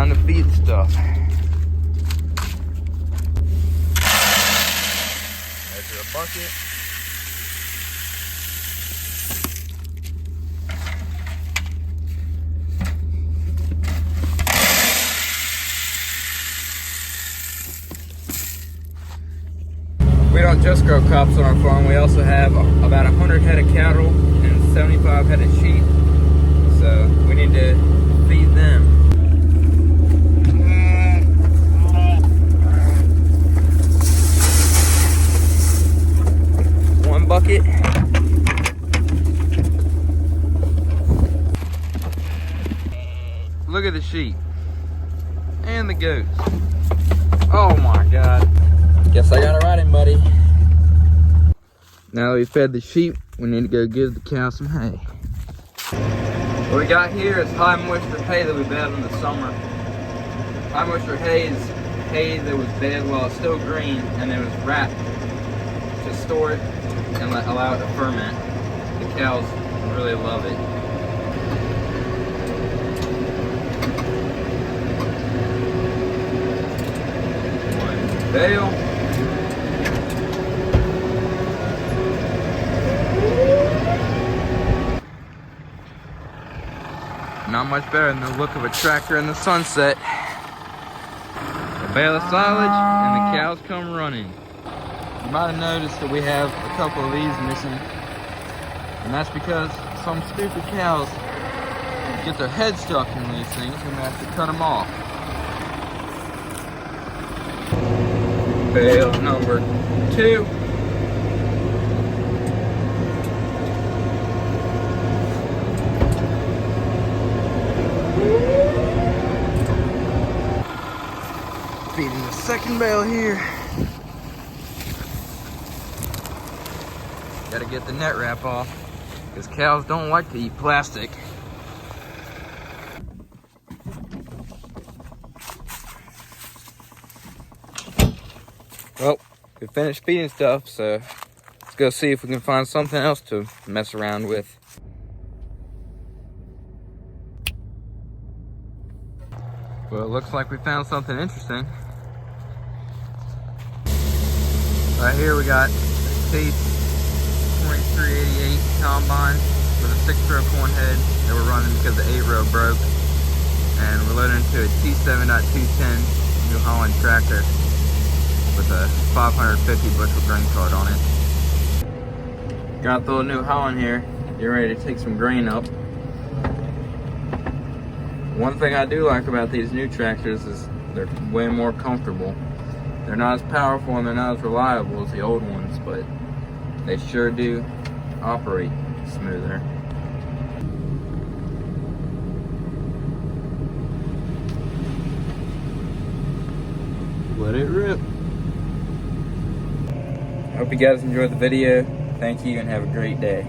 time to feed stuff. Measure a bucket. We don't just grow crops on our farm. We also have about 100 head of cattle and 75 head of sheep. So we need to feed them. One bucket. Look at the sheep and the goats. Oh my God. Guess I got it right in, buddy. Now that we fed the sheep, we need to go give the cow some hay. What we got here is high moisture hay that we baled in the summer. High moisture hay is hay that was baled while it's still green and it was wrapped to store it and allow it to ferment. The cows really love it. One bale. Not much better than the look of a tractor in the sunset. A bale of silage and the cows come running. You might have noticed that we have a couple of these missing. And that's because some stupid cows get their head stuck in these things and we have to cut them off. Bale number 2. Feeding the second bale here. Gotta get the net wrap off because cows don't like to eat plastic. Well, we finished feeding stuff, so let's go see if we can find something else to mess around with. Well, it looks like we found something interesting. Right here we got Case 2388 combine with a 6-row corn head that we're running because the 8-row broke. And we're loading into a T7.210 New Holland tractor with a 550 bushel grain cart on it. Got the little New Holland here. Get ready to take some grain up. One thing I do like about these new tractors is they're way more comfortable. They're not as powerful and they're not as reliable as the old ones, but they sure do operate smoother. Let it rip. I hope you guys enjoyed the video. Thank you and have a great day.